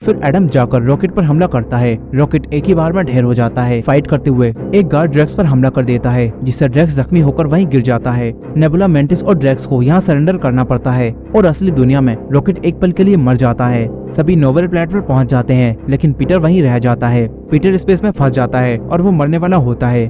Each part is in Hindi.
फिर एडम जाकर रॉकेट पर हमला करता है। रॉकेट एक ही बार में ढेर हो जाता है। फाइट करते हुए एक गार्ड ड्रैक्स पर हमला कर देता है, जिससे ड्रैक्स जख्मी होकर वहीं गिर जाता है। नेबुला, मेंटिस और ड्रैक्स को यहाँ सरेंडर करना पड़ता है और असली दुनिया में रॉकेट एक पल के लिए मर जाता है। सभी नोवेल प्लैनेट पर पहुंच जाते हैं, लेकिन पीटर वहीं रह जाता है। पीटर स्पेस में फंस जाता है और वो मरने वाला होता है।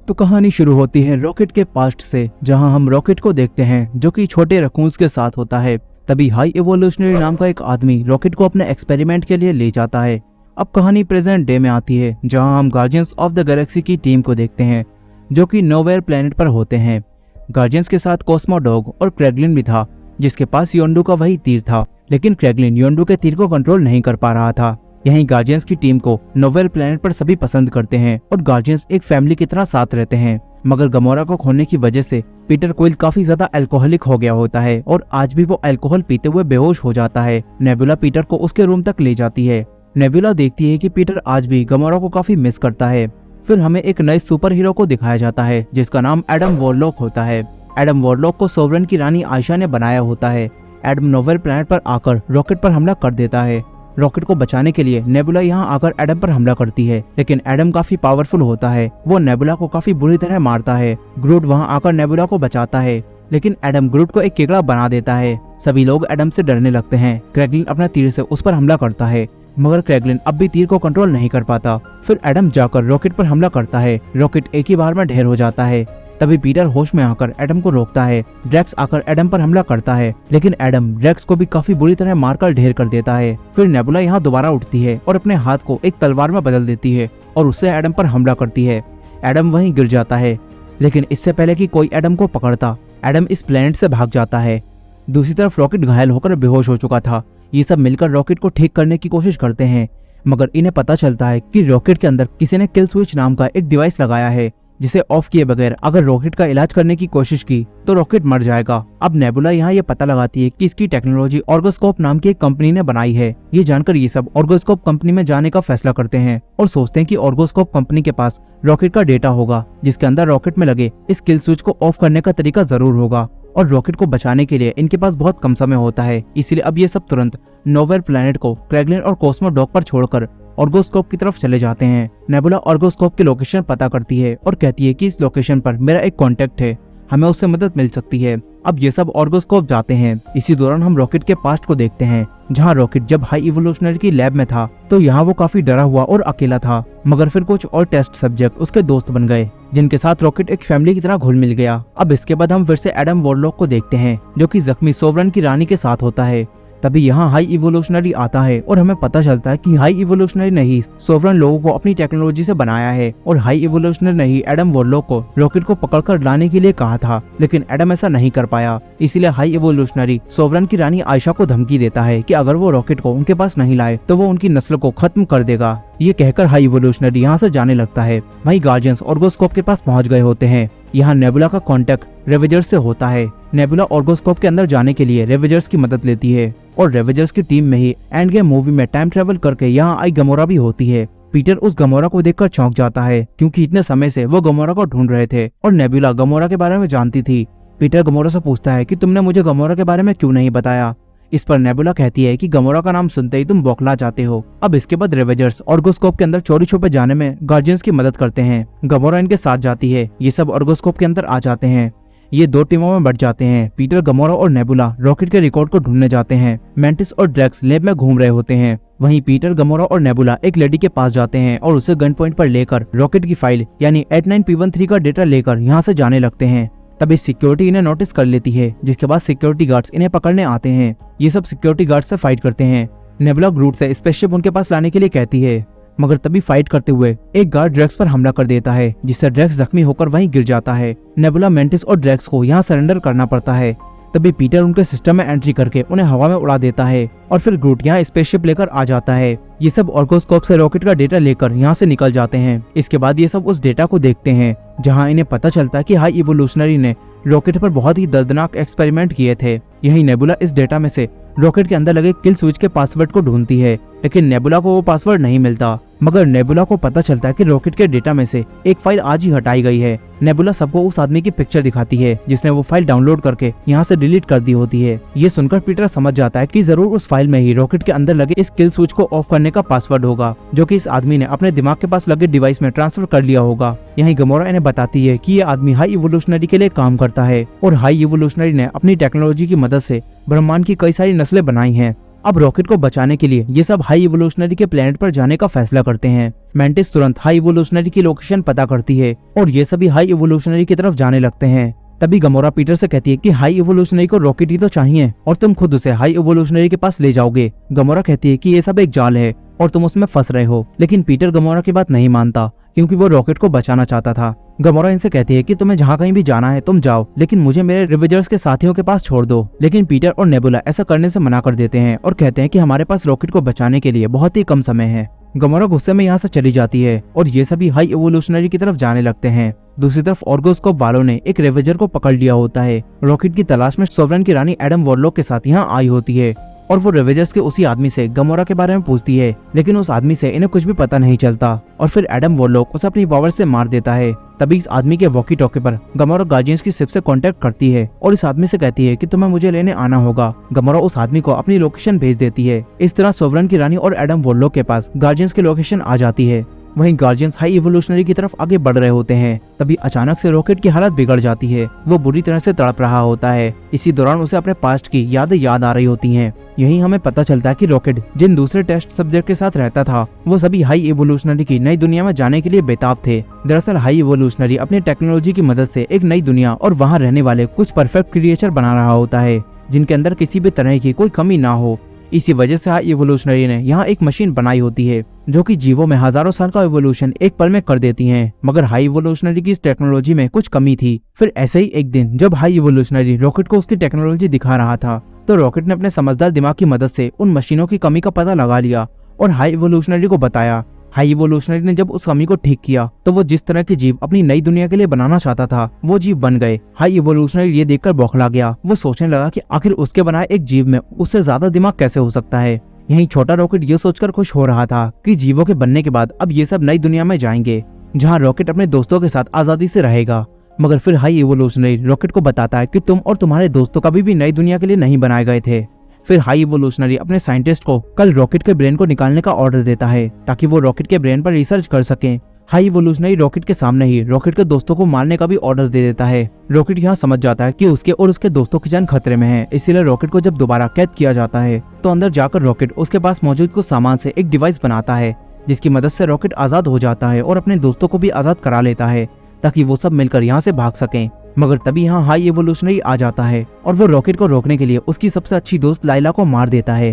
तो कहानी शुरू होती है रॉकेट के पास्ट से, जहां हम रॉकेट को देखते हैं जो कि छोटे रकून्स के साथ होता है। तभी हाई इवोल्यूशनरी नाम का एक आदमी रॉकेट को अपने एक्सपेरिमेंट के लिए ले जाता है। अब कहानी प्रेजेंट डे में आती है, जहां हम गार्डियंस ऑफ द गैलेक्सी की टीम को देखते हैं जो कि नोवेयर प्लेनेट पर होते हैं। गार्डियंस के साथ कॉस्मो डॉग और क्रेगलिन भी था, जिसके पास योंडू का वही तीर था, लेकिन क्रेगलिन योंडू के तीर को कंट्रोल नहीं कर पा रहा था। यहीं गार्डियंस की टीम को नोवेल प्लेनेट पर सभी पसंद करते हैं और गार्डियंस एक फैमिली की तरह साथ रहते हैं। मगर गमोरा को खोने की वजह से पीटर क्विल काफी ज्यादा अल्कोहलिक हो गया होता है और आज भी वो अल्कोहल पीते हुए बेहोश हो जाता है। नेबुला पीटर को उसके रूम तक ले जाती है। नेबुला देखती है कि पीटर आज भी गमोरा को काफी मिस करता है। फिर हमें एक नए सुपर हीरो को दिखाया जाता है, जिसका नाम एडम वॉरलॉक होता है। एडम वॉरलॉक को सोवरेन की रानी आयशा ने बनाया होता है। एडम नोवेल प्लेनेट पर आकर रॉकेट पर हमला कर देता है। रॉकेट को बचाने के लिए नेबुला यहाँ आकर एडम पर हमला करती है, लेकिन एडम काफी पावरफुल होता है। वो नेबुला को काफी बुरी तरह मारता है। ग्रूट वहाँ आकर नेबुला को बचाता है, लेकिन एडम ग्रूट को एक केकड़ा बना देता है। सभी लोग एडम से डरने लगते हैं। क्रेगलिन अपना तीर से उस पर हमला करता है, मगर क्रेगलिन अब भी तीर को कंट्रोल नहीं कर पाता। फिर एडम जाकर रॉकेट पर हमला करता है। रॉकेट एक ही बार में ढेर हो जाता है। तभी पीटर होश में आकर एडम को रोकता है। ड्रैक्स आकर एडम पर हमला करता है, लेकिन एडम ड्रैक्स को भी काफी बुरी तरह मारकर ढेर कर देता है। फिर नेबुला यहाँ दोबारा उठती है और अपने हाथ को एक तलवार में बदल देती है और उससे एडम पर हमला करती है। एडम वहीं गिर जाता है, लेकिन इससे पहले कि कोई एडम को पकड़ता, एडम इस प्लेनेट से भाग जाता है। दूसरी तरफ रॉकेट घायल होकर बेहोश हो चुका था। ये सब मिलकर रॉकेट को ठीक करने की कोशिश करते हैं, मगर इन्हें पता चलता है कि रॉकेट के अंदर किसी ने किल स्विच नाम का एक डिवाइस लगाया है, जिसे ऑफ किए बगैर अगर रॉकेट का इलाज करने की कोशिश की तो रॉकेट मर जाएगा। अब नेबुला यहाँ ये पता लगाती है कि इसकी टेक्नोलॉजी ऑर्गोस्कोप नाम की एक कंपनी ने बनाई है। ये जानकर ये सब ऑर्गोस्कोप कंपनी में जाने का फैसला करते हैं और सोचते हैं कि ऑर्गोस्कोप कंपनी के पास रॉकेट का डेटा होगा, जिसके अंदर रॉकेट में लगे इस किल स्विच को ऑफ करने का तरीका जरूर होगा। और रॉकेट को बचाने के लिए इनके पास बहुत कम समय होता है, इसलिए अब ये सब तुरंत नोवेल प्लेनेट को क्रेगलिन और कॉस्मो डॉग पर छोड़कर ऑर्गोस्कोप की तरफ चले जाते हैं। नेबुला ऑर्गोस्कोप की लोकेशन पता करती है और कहती है कि इस लोकेशन पर मेरा एक कॉन्टेक्ट है, हमें उससे मदद मिल सकती है। अब ये सब ऑर्गोस्कोप जाते हैं। इसी दौरान हम रॉकेट के पास्ट को देखते हैं, जहाँ रॉकेट जब हाई इवोल्यूशनरी की लैब में था तो यहाँ वो काफी डरा हुआ और अकेला था, मगर फिर कुछ और टेस्ट सब्जेक्ट उसके दोस्त बन गए, जिनके साथ रॉकेट एक फैमिली की तरह घुल मिल गया। अब इसके बाद हम फिर से एडम वॉरलॉक को देखते हैं, जो कि जख्मी सोवरेन की रानी के साथ होता है। तभी यहाँ हाई इवोल्यूशनरी आता है और हमें पता चलता है कि हाई इवोल्यूशनरी ने ही सोवरेन लोगों को अपनी टेक्नोलॉजी से बनाया है और हाई इवोल्यूशनरी ने ही एडम वॉरलॉक को रॉकेट को पकड़कर लाने के लिए कहा था, लेकिन एडम ऐसा नहीं कर पाया। इसीलिए हाई इवोल्यूशनरी सोवरेन की रानी आयशा को धमकी देता है कि अगर वो रॉकेट को उनके पास नहीं लाए तो वो उनकी नस्ल को खत्म कर देगा। ये कहकर हाई इवोल्यूशनरी यहाँ से जाने लगता है। वहीं गार्डियंस ऑर्गोस्कोप के पास पहुंच गए होते हैं। यहाँ नेबुला का कांटेक्ट रेवेजर्स से होता है। नेबुला ऑर्गोस्कोप के अंदर जाने के लिए रेवेजर्स की मदद लेती है और रेवेजर्स की टीम में ही एंड गेम मूवी में टाइम ट्रेवल करके यहाँ आई गमोरा भी होती है। पीटर उस गमोरा को देखकर चौंक जाता है, क्योंकि इतने समय से वो गमोरा को ढूंढ रहे थे और नेबुला गमोरा के बारे में जानती थी। पीटर गमोरा से पूछता है कि तुमने मुझे गमोरा के बारे में क्यों नहीं बताया। इस पर नेबुला कहती है कि गमोरा का नाम सुनते ही तुम बौखला जाते हो। अब इसके बाद रेवेजर्स ऑर्गोस्कोप के अंदर चोरी छुपे जाने में गार्डियंस की मदद करते हैं। गमोरा इनके साथ जाती है। ये सब ऑर्गोस्कोप के अंदर आ जाते हैं। ये दो टीमों में बढ़ जाते हैं। पीटर, गमोरा और नेबुला रॉकेट के रिकॉर्ड को ढूंढने जाते हैं। मेंटिस और ड्रैक्स लैब में घूम रहे होते हैं। वहीं पीटर, गमोरा और नेबुला एक लेडी के पास जाते हैं और उसे गन पॉइंट पर लेकर रॉकेट की फाइल यानी 89P13 का डेटा लेकर यहाँ से जाने लगते हैं। तभी सिक्योरिटी इन्हें नोटिस कर लेती है, जिसके बाद सिक्योरिटी गार्ड्स इन्हें पकड़ने आते हैं। ये सब सिक्योरिटी गार्ड से फाइट करते हैं। नेबुला ग्रूट से स्पेसशिप उनके पास लाने के लिए कहती है, मगर तभी फाइट करते हुए एक गार्ड ड्रैक्स पर हमला कर देता है, जिससे ड्रैक्स जख्मी होकर वहीं गिर जाता है। नेबुला, मेंटिस और ड्रैक्स को यहाँ सरेंडर करना पड़ता है। तभी पीटर उनके सिस्टम में एंट्री करके उन्हें हवा में उड़ा देता है और फिर ग्रूट यहाँ स्पेसशिप लेकर आ जाता है। ये सब ऑर्गोस्कोप से रॉकेट का डेटा लेकर यहाँ से निकल जाते हैं। इसके बाद ये सब उस डेटा को देखते हैं, जहाँ इन्हें पता चलता है कि हाई इवोल्यूशनरी ने रॉकेट पर बहुत ही दर्दनाक एक्सपेरिमेंट किए थे। यही नेबुला इस डेटा में से रॉकेट के अंदर लगे किल स्विच के पासवर्ड को ढूंढती है। लेकिन नेबुला को वो पासवर्ड नहीं मिलता। मगर नेबुला को पता चलता है कि रॉकेट के डेटा में से एक फाइल आज ही हटाई गई है। नेबुला सबको उस आदमी की पिक्चर दिखाती है जिसने वो फाइल डाउनलोड करके यहाँ से डिलीट कर दी होती है। ये सुनकर पीटर समझ जाता है कि जरूर उस फाइल में ही रॉकेट के अंदर लगे इस किल स्विच को ऑफ करने का पासवर्ड होगा, जो कि इस आदमी ने अपने दिमाग के पास लगे डिवाइस में ट्रांसफर कर लिया होगा। यही गमोरा इन्हें बताती है कि ये आदमी हाई इवोल्यूशनरी के लिए काम करता है और हाई इवोल्यूशनरी ने अपनी टेक्नोलॉजी की मदद से ब्रह्मांड की कई सारी नस्लें बनाई हैं। अब रॉकेट को बचाने के लिए ये सब हाई इवोल्यूशनरी के प्लेनेट पर जाने का फैसला करते हैं। मेंटिस तुरंत हाई इवोल्यूशनरी की लोकेशन पता करती है और ये सभी हाई इवोल्यूशनरी की तरफ जाने लगते हैं। तभी गमोरा पीटर से कहती है कि हाई इवोल्यूशनरी को रॉकेट ही तो चाहिए और तुम खुद उसे हाई इवोल्यूशनरी के पास ले जाओगे। गमोरा कहती है कि ये सब एक जाल है और तुम उसमें फंस रहे हो, लेकिन पीटर गमोरा की बात नहीं मानता क्योंकि वो रॉकेट को बचाना चाहता था। गमोरा इनसे कहती है कि तुम्हें जहाँ कहीं भी जाना है तुम जाओ, लेकिन मुझे मेरे रिवेंजर्स के साथियों के पास छोड़ दो। लेकिन पीटर और नेबुला ऐसा करने से मना कर देते हैं और कहते हैं कि हमारे पास रॉकेट को बचाने के लिए बहुत ही कम समय है। गमोरा गुस्से में यहाँ से चली जाती है और ये सभी हाई इवोल्यूशनरी की तरफ जाने लगते हैं। दूसरी तरफ ऑर्गोस्कोप वालों ने एक रेवेंजर को पकड़ लिया होता है। रॉकेट की तलाश में सोवरेन की रानी एडम वॉरलॉक के साथ यहाँ आई होती है और वो रेवेंजर्स के उसी आदमी से गमोरा के बारे में पूछती है, लेकिन उस आदमी से इन्हें कुछ भी पता नहीं चलता और फिर एडम वॉरलॉक उसे अपनी पावर से मार देता है। तभी इस आदमी के वॉकी टॉकी पर गमोरा गार्जियंस की शिप से कांटेक्ट करती है और इस आदमी से कहती है कि तुम्हें मुझे लेने आना होगा। गमोरा उस आदमी को अपनी लोकेशन भेज देती है। इस तरह सोवरेन की रानी और एडम वॉरलॉक के पास गार्जियंस की लोकेशन आ जाती है। वहीं गार्जियंस हाई इवोल्यूशनरी की तरफ आगे बढ़ रहे होते हैं। तभी अचानक से रॉकेट की हालत बिगड़ जाती है। वो बुरी तरह से तड़प रहा होता है। इसी दौरान उसे अपने पास्ट की यादें याद आ रही होती हैं। यही हमें पता चलता है कि रॉकेट जिन दूसरे टेस्ट सब्जेक्ट के साथ रहता था वो सभी हाई इवोल्यूशनरी की नई दुनिया में जाने के लिए बेताब थे। दरअसल हाई इवोल्यूशनरी अपनी टेक्नोलॉजी की मदद से एक नई दुनिया और वहाँ रहने वाले कुछ परफेक्ट क्रिएचर बना रहा होता है जिनके अंदर किसी भी तरह की कोई कमी ना हो। इसी वजह से हाई इवोल्यूशनरी ने यहाँ एक मशीन बनाई होती है जो कि जीवों में हजारों साल का इवोल्यूशन एक पल में कर देती हैं। मगर हाई इवोल्यूशनरी की इस टेक्नोलॉजी में कुछ कमी थी। फिर ऐसे ही एक दिन जब हाई इवोल्यूशनरी रॉकेट को उसकी टेक्नोलॉजी दिखा रहा था तो रॉकेट ने अपने समझदार दिमाग की मदद से उन मशीनों की कमी का पता लगा लिया और हाई इवोल्यूशनरी को बताया। हाई इवोल्यूशनरी ने जब उस कमी को ठीक किया तो वो जिस तरह की जीव अपनी नई दुनिया के लिए बनाना चाहता था वो जीव बन गए। हाई इवोल्यूशनरी ये देखकर बौखला गया। वो सोचने लगा कि आखिर उसके बनाए एक जीव में उससे ज्यादा दिमाग कैसे हो सकता है। यहीं छोटा रॉकेट ये सोचकर खुश हो रहा था कि जीवों के बनने के बाद अब ये सब नई दुनिया में जाएंगे जहाँ रॉकेट अपने दोस्तों के साथ आजादी से रहेगा। मगर फिर हाई इवोल्यूशनरी रॉकेट को बताता है कि तुम और तुम्हारे दोस्तों कभी भी नई दुनिया के लिए नहीं बनाए गए थे। फिर हाई इवोल्यूशनरी अपने साइंटिस्ट को कल रॉकेट के ब्रेन को निकालने का ऑर्डर देता है ताकि वो रॉकेट के ब्रेन पर रिसर्च कर सकें। हाई इवोल्यूशनरी रॉकेट के सामने ही रॉकेट के दोस्तों को मारने का भी ऑर्डर दे देता है। रॉकेट यहाँ समझ जाता है कि उसके और उसके दोस्तों की जान खतरे में है, इसीलिए रॉकेट को जब दोबारा कैद किया जाता है तो अंदर जाकर रॉकेट उसके पास मौजूद कुछ सामान से एक डिवाइस बनाता है जिसकी मदद से रॉकेट आजाद हो जाता है और अपने दोस्तों को भी आजाद करा लेता है ताकि वो सब मिलकर यहाँ से भाग सकें। मगर तभी यहाँ हाई इवोल्यूशनरी आ जाता है और वो रॉकेट को रोकने के लिए उसकी सबसे अच्छी दोस्त लाइला को मार देता है।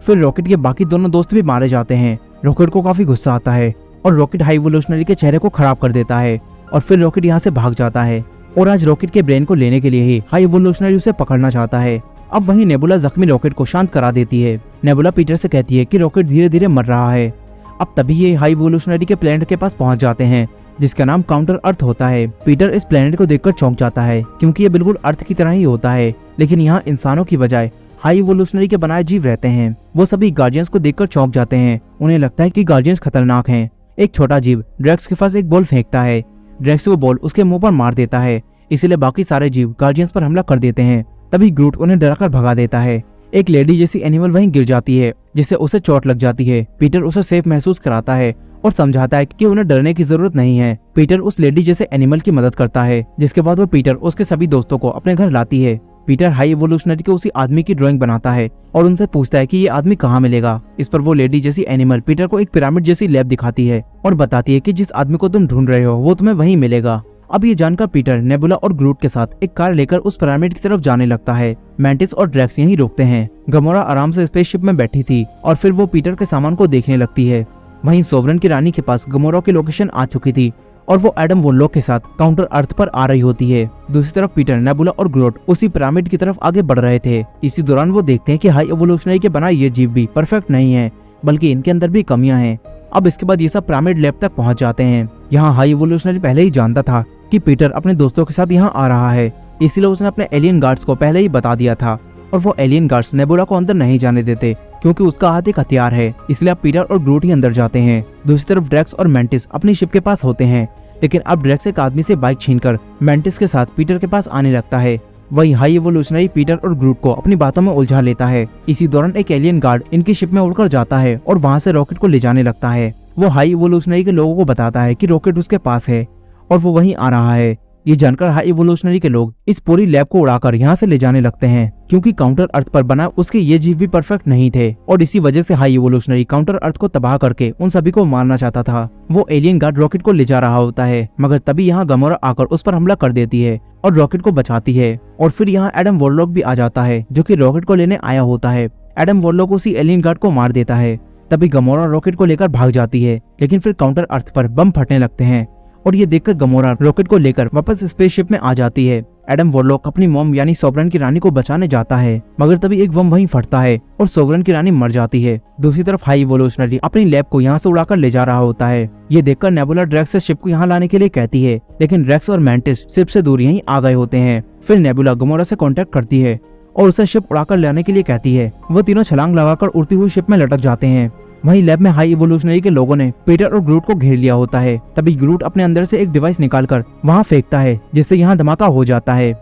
फिर रॉकेट के बाकी दोनों दोस्त भी मारे जाते हैं। रॉकेट को काफी गुस्सा आता है और रॉकेट हाई इवोल्यूशनरी के चेहरे को खराब कर देता है और फिर रॉकेट यहाँ से भाग जाता है। और आज रॉकेट के ब्रेन को लेने के लिए ही हाई इवोल्यूशनरी उसे पकड़ना चाहता है। अब वहीं नेबुला जख्मी रॉकेट को शांत करा देती है। नेबुला पीटर से कहती है कि रॉकेट धीरे धीरे मर रहा है। अब तभी ये हाई इवोल्यूशनरी के प्लेनेट के पास पहुंच जाते हैं जिसका नाम काउंटर अर्थ होता है। पीटर इस प्लेनेट को देखकर चौंक जाता है क्योंकि ये बिल्कुल अर्थ की तरह ही होता है, लेकिन यहाँ इंसानों की बजाय हाई इवोल्यूशनरी के बनाए जीव रहते हैं। वो सभी गार्जियंस को देखकर चौंक जाते हैं। उन्हें लगता है कि गार्जियंस खतरनाक हैं। एक छोटा जीव ड्रैक्स के पास एक बॉल फेंकता है। ड्रैक्स वो बॉल उसके मुंह पर मार देता है, इसीलिए बाकी सारे जीव गार्जियंस पर हमला कर देते हैं। तभी ग्रूट उन्हें डराकर भगा देता है। एक लेडी जैसी एनिमल वहीं गिर जाती है जिससे उसे चोट लग जाती है। पीटर उसे सेफ महसूस कराता है और समझाता है कि उन्हें डरने की जरूरत नहीं है। पीटर उस लेडी जैसे एनिमल की मदद करता है जिसके बाद वो पीटर उसके सभी दोस्तों को अपने घर लाती है। पीटर हाई इवोल्यूशनरी के उसी आदमी की ड्राइंग बनाता है और उनसे पूछता है कि ये आदमी कहाँ मिलेगा। इस पर वो लेडी जैसी एनिमल पीटर को एक पिरामिड जैसी लैब दिखाती है और बताती है कि जिस आदमी को तुम ढूंढ रहे हो वो तुम्हें वहीं मिलेगा। अब ये जानकर पीटर नेबुला और ग्रूट के साथ एक कार लेकर उस पिरामिड की तरफ जाने लगता है। मैंटिस और ड्रैक्स यहीं रोकते हैं। गमोरा आराम से स्पेसशिप में बैठी थी और फिर वो पीटर के सामान को देखने लगती है। वहीं सोवरेन की रानी के पास गमोरा की लोकेशन आ चुकी थी और वो एडम वॉरलॉक के साथ काउंटर अर्थ पर आ रही होती है। दूसरी तरफ पीटर, नेबुला और ग्रोट उसी पिरामिड की तरफ आगे बढ़ रहे थे। इसी दौरान वो देखते हैं कि हाई इवोल्यूशनरी के बनाए ये जीव भी परफेक्ट नहीं है, बल्कि इनके अंदर भी कमियां हैं। अब इसके बाद ये सब पिरामिड लैब तक पहुंच जाते हैं। यहाँ हाई इवोल्यूशनरी पहले ही जानता था कि पीटर अपने दोस्तों के साथ यहाँ आ रहा है, इसलिए उसने अपने एलियन गार्ड्स को पहले ही बता दिया था और वो एलियन गार्ड्स नेबुला को अंदर नहीं जाने देते क्योंकि उसका हाथ एक हथियार है, इसलिए अब पीटर और ग्रूट ही अंदर जाते हैं। दूसरी तरफ ड्रैक्स और मैंटिस अपनी शिप के पास होते हैं, लेकिन अब ड्रैक्स एक आदमी से बाइक छीनकर मैंटिस के साथ पीटर के पास आने लगता है। वही हाई एवोल्यूशनरी पीटर और ग्रूट को अपनी बातों में उलझा लेता है। इसी दौरान एक एलियन गार्ड इनकी शिप में उड़कर जाता है और वहाँ से रॉकेट को ले जाने लगता है। वो हाई एवोल्यूशनरी के लोगों को बताता है कि रॉकेट उसके पास है और वो वहीं आ रहा है। ये जानकर हाई एवोल्यूशनरी के लोग इस पूरी लैब को उड़ाकर यहाँ से ले जाने लगते हैं, क्योंकि काउंटर अर्थ पर बना उसके ये जीव भी परफेक्ट नहीं थे और इसी वजह से हाई एवोल्यूशनरी काउंटर अर्थ को तबाह करके उन सभी को मारना चाहता था। वो एलियन गार्ड रॉकेट को ले जा रहा होता है, मगर तभी यहाँ गमोरा आकर उस पर हमला कर देती है और रॉकेट को बचाती है। और फिर यहाँ एडम वॉरलॉक भी आ जाता है, जो कि रॉकेट को लेने आया होता है। एडम वॉरलॉक उसी एलियन गार्ड को मार देता है। तभी गमोरा रॉकेट को लेकर भाग जाती है, लेकिन फिर काउंटर अर्थ पर बम फटने लगते हैं और ये देखकर गमोरा रॉकेट को लेकर वापस स्पेसशिप में आ जाती है। एडम वॉरलॉक अपनी मॉम यानी सोवरन की रानी को बचाने जाता है, मगर तभी एक बम वहीं फटता है और सोवरन की रानी मर जाती है। दूसरी तरफ हाई एवोल्यूशनरी अपनी लैब को यहाँ से उड़ाकर ले जा रहा होता है। ये देखकर नेबुला ड्रैक्स से शिप को यहाँ लाने के लिए कहती है, लेकिन ड्रैक्स और मैंटिस शिप से दूर यहीं आ गए होते हैं। फिर नेबुला गमोरा से कॉन्टेक्ट करती है और उसे शिप उड़ाकर लाने के लिए कहती है। वो तीनों छलांग लगाकर उड़ती हुई शिप में लटक जाते हैं। वहीं लैब में हाई एवोल्यूशनरी के लोगों ने पीटर और ग्रूट को घेर लिया होता है। तभी ग्रूट अपने अंदर से एक डिवाइस निकालकर वहां फेंकता है, जिससे यहाँ धमाका हो जाता है।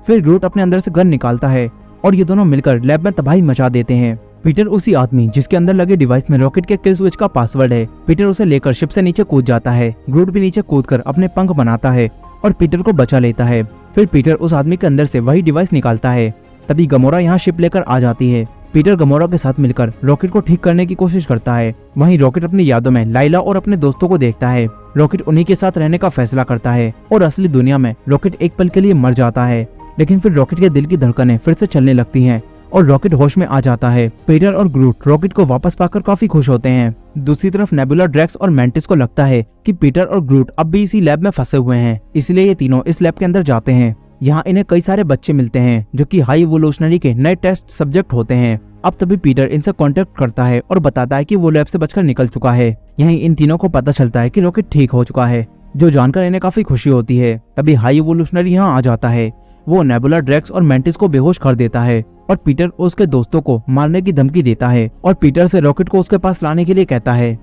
फिर ग्रूट अपने अंदर से गन निकालता है और ये दोनों मिलकर लैब में तबाही मचा देते हैं। पीटर उसी आदमी जिसके अंदर लगे डिवाइस में रॉकेट के किल स्विच का पासवर्ड है। पीटर उसे लेकर शिप से नीचे कूद जाता है। ग्रूट भी नीचे कूदकर अपने पंख बनाता है और पीटर को बचा लेता है। फिर पीटर उस आदमी के अंदर से वही डिवाइस निकालता है। तभी गमोरा यहाँ शिप लेकर आ जाती है। पीटर गमोरा के साथ मिलकर रॉकेट को ठीक करने की कोशिश करता है। वहीं रॉकेट अपनी यादों में लाइला और अपने दोस्तों को देखता है। रॉकेट उन्हीं के साथ रहने का फैसला करता है और असली दुनिया में रॉकेट एक पल के लिए मर जाता है, लेकिन फिर रॉकेट के दिल की धड़कनें फिर से चलने लगती हैं और रॉकेट होश में आ जाता है। पीटर और ग्रूट रॉकेट को वापस पाकर काफी खुश होते हैं। दूसरी तरफ नेबुला ड्रैक्स और मैंटिस को लगता है कि पीटर और ग्रूट अब भी इसी लैब में फंसे हुए हैं, इसलिए ये तीनों इस लैब के अंदर जाते हैं। यहाँ इन्हें कई सारे बच्चे मिलते हैं जो कि हाई एवोल्यूशनरी के नए टेस्ट सब्जेक्ट होते हैं। अब तभी पीटर इनसे कांटेक्ट करता है और बताता है कि वो लैब से बचकर निकल चुका है। यहीं इन तीनों को पता चलता है कि रॉकेट ठीक हो चुका है, जो जानकर इन्हें काफी खुशी होती है। तभी हाई एवोल्यूशनरी यहाँ आ जाता है। वो नेबुला ड्रैक्स और मैंटिस को बेहोश कर देता है और पीटर उसके दोस्तों को मारने की धमकी देता है और पीटर से रॉकेट को उसके पास लाने के लिए कहता है।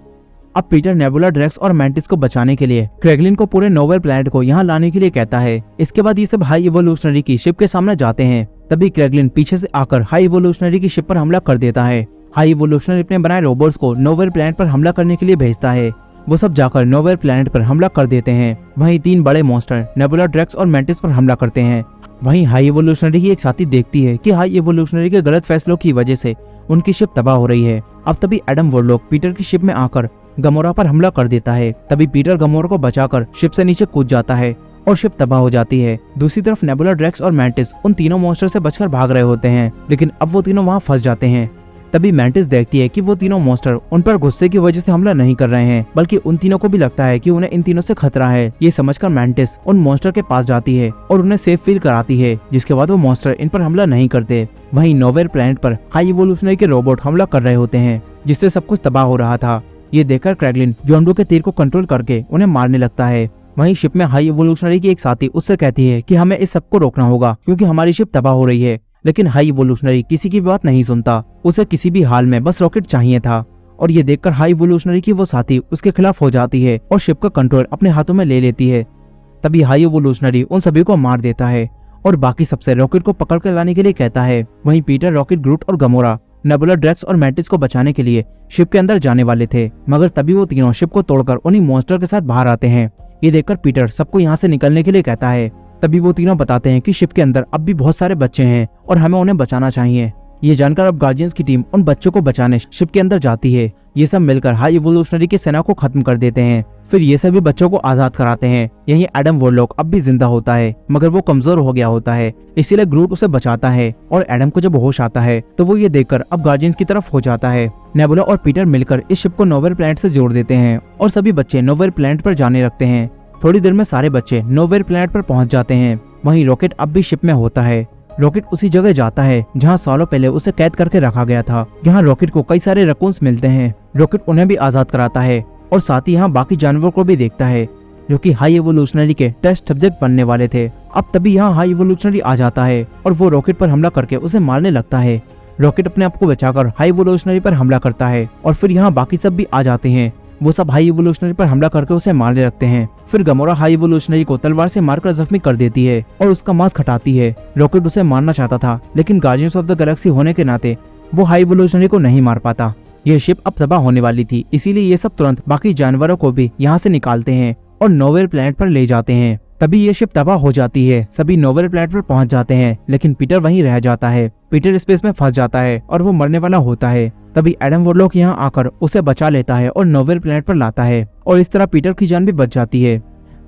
अब पीटर नेबुला ड्रैक्स और मैंटिस को बचाने के लिए क्रेगलिन को पूरे नोवेल प्लैनेट को यहाँ लाने के लिए कहता है। इसके बाद ये सब हाई एवोल्यूशनरी की शिप के सामने जाते हैं। तभी क्रेगलिन पीछे से आकर हाई एवोल्यूशनरी की शिप पर हमला कर देता है। हाई एवोल्यूशनरी अपने बनाए रोबोट्स को नोवेल प्लैनेट पर हमला करने के लिए भेजता है। वो सब जाकर नोवेल प्लैनेट पर हमला कर देते हैं। वहीं तीन बड़े मॉन्स्टर नेबुला ड्रैक्स और मैंटिस पर हमला करते हैं। वहीं हाई एवोल्यूशनरी की एक साथी देखती है कि हाई एवोल्यूशनरी के गलत फैसलों की वजह से उनकी शिप तबाह हो रही है। अब तभी एडम वॉरलॉक पीटर की शिप में आकर गमोरा पर हमला कर देता है। तभी पीटर गमोरा को बचाकर शिप से नीचे कूद जाता है और शिप तबाह हो जाती है। दूसरी तरफ नेबुला ड्रैक्स और मैंटिस उन तीनों मॉन्स्टर से बचकर भाग रहे होते हैं, लेकिन अब वो तीनों वहां फंस जाते हैं। तभी मैंटिस देखती है कि वो तीनों मॉन्स्टर उन पर गुस्से की वजह से हमला नहीं कर रहे हैं, बल्कि उन तीनों को भी लगता है कि उन्हें इन तीनों से खतरा है। ये समझकर मैंटिस उन मॉन्स्टर के पास जाती है और उन्हें सेफ फील कराती है, जिसके बाद वो मॉन्स्टर इन पर हमला नहीं करते। वहीं नोवेल प्लैनेट पर हाई एवोल्यूशनरी के रोबोट हमला कर रहे होते हैं, जिससे सब कुछ तबाह हो रहा था। ये देखकर क्रेगलिन जोंडू के तीर को कंट्रोल करके उन्हें मारने लगता है। वहीं शिप में हाई एवोल्यूशनरी की एक साथी उससे कहती है कि हमें इस सबको रोकना होगा क्योंकि हमारी शिप तबाह हो रही है, लेकिन हाई एवोल्यूशनरी किसी की बात नहीं सुनता। उसे किसी भी हाल में बस रॉकेट चाहिए था और ये देखकर हाई एवोल्यूशनरी की वो साथी उसके खिलाफ हो जाती है और शिप का कंट्रोल अपने हाथों में ले लेती है। तभी हाई एवोल्यूशनरी उन सभी को मार देता है और बाकी सबसे रॉकेट को पकड़ कर लाने के लिए कहता है। वहीं पीटर, रॉकेट, ग्रूट और गमोरा नेबुला ड्रैक्स और मैंटिस को बचाने के लिए शिप के अंदर जाने वाले थे, मगर तभी वो तीनों शिप को तोड़कर उन्हीं मॉन्स्टर के साथ बाहर आते हैं। ये देखकर पीटर सबको यहाँ से निकलने के लिए कहता है। तभी वो तीनों बताते हैं कि शिप के अंदर अब भी बहुत सारे बच्चे हैं और हमें उन्हें बचाना चाहिए। ये जानकर अब गार्जियंस की टीम उन बच्चों को बचाने शिप के अंदर जाती है। ये सब मिलकर हाई एवोल्यूशनरी की सेना को खत्म कर देते हैं। फिर ये सभी बच्चों को आजाद कराते हैं। यही एडम वॉरलॉक अब भी जिंदा होता है, मगर वो कमजोर हो गया होता है, इसीलिए ग्रूट उसे बचाता है और एडम को जब होश आता है तो वो ये देखकर अब गार्जियंस की तरफ हो जाता है। नेबुला और पीटर मिलकर इस शिप को नोवेल प्लैनेट से जोड़ देते हैं और सभी बच्चे नोवेल प्लैनेट पर जाने लगते हैं। थोड़ी देर में सारे बच्चे नोवेल प्लैनेट पर पहुंच जाते हैं। वहीं रॉकेट अब भी शिप में होता है। रॉकेट उसी जगह जाता है जहां सालों पहले उसे कैद करके रखा गया था। यहाँ रॉकेट को कई सारे रकून्स मिलते हैं। रॉकेट उन्हें भी आजाद कराता है और साथ ही यहाँ बाकी जानवरों को भी देखता है जो कि हाई एवोल्यूशनरी के टेस्ट सब्जेक्ट बनने वाले थे। अब तभी यहाँ हाई एवोल्यूशनरी आ जाता है और वो रॉकेट पर हमला करके उसे मारने लगता है, रॉकेट अपने आप को बचाकर हाई इवोल्यूशनरी पर हमला करता है और फिर यहाँ बाकी सब भी आ जाते हैं। वो सब हाई इवोल्यूशनरी पर हमला करके उसे मारने लगते हैं। फिर गमोरा हाई इवोल्यूशनरी को तलवार से मारकर जख्मी कर देती है और उसका मांस खटाती है। रॉकेट उसे मारना चाहता था, लेकिन गार्डियंस ऑफ द गैलेक्सी होने के नाते वो हाई इवोल्यूशनरी को नहीं मार पाता। यह शिप अब तबाह होने वाली थी, इसीलिए ये सब तुरंत बाकी जानवरों को भी यहाँ से निकालते हैं और नोवेयर प्लैनेट पर ले जाते हैं। तभी ये शिप तबाह हो जाती है। सभी नोवेयर प्लैनेट पर पहुंच जाते हैं, लेकिन पीटर वहीं रह जाता है। पीटर स्पेस में फंस जाता है और वो मरने वाला होता है। तभी एडम वॉरलॉक यहाँ आकर उसे बचा लेता है और नोवेयर प्लैनेट पर लाता है और इस तरह पीटर की जान भी बच जाती है।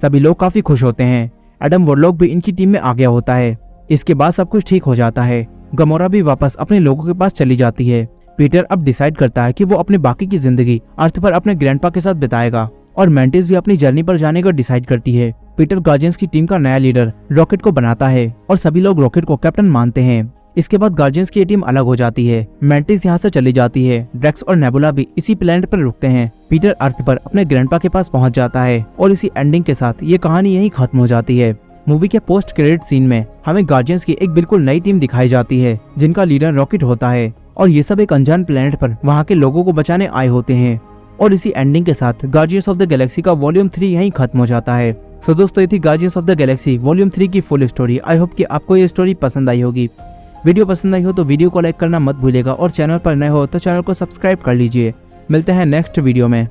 सभी लोग काफी खुश होते हैं। एडम वॉरलॉक भी इनकी टीम में आ गया होता है। इसके बाद सब कुछ ठीक हो जाता है। गमोरा भी वापस अपने लोगों के पास चली जाती है। पीटर अब डिसाइड करता है कि वो अपने बाकी की जिंदगी अर्थ पर अपने ग्रैंडपा के साथ बिताएगा और मैंटिस भी अपनी जर्नी पर जाने का डिसाइड करती है। पीटर गार्जियंस की टीम का नया लीडर रॉकेट को बनाता है और सभी लोग रॉकेट को कैप्टन मानते हैं। इसके बाद गार्जियंस की टीम अलग हो जाती है। मैंटिस यहाँ से चली जाती है। ड्रैक्स और नेबुला भी इसी प्लेनेट पर रुकते हैं। पीटर अर्थ पर अपने ग्रैंडपा के पास पहुंच जाता है और इसी एंडिंग के साथ ये कहानी यहीं खत्म हो जाती है। मूवी के पोस्ट क्रेडिट सीन में हमें गार्जियंस की एक बिल्कुल नई टीम दिखाई जाती है, जिनका लीडर रॉकेट होता है और ये सब एक अनजान प्लेनेट पर वहाँ के लोगों को बचाने आए होते हैं। और इसी एंडिंग के साथ गार्जियंस ऑफ द गैलेक्सी का वॉल्यूम 3 यहीं खत्म हो जाता है। सो दोस्तों, ये थी guardians of the Galaxy volume 3 की फुल स्टोरी। आई होप कि आपको ये स्टोरी पसंद आई होगी। वीडियो पसंद आई हो तो वीडियो को लाइक करना मत भूलिएगा और चैनल पर नए हो तो चैनल को सब्सक्राइब कर लीजिए। मिलते हैं नेक्स्ट वीडियो में।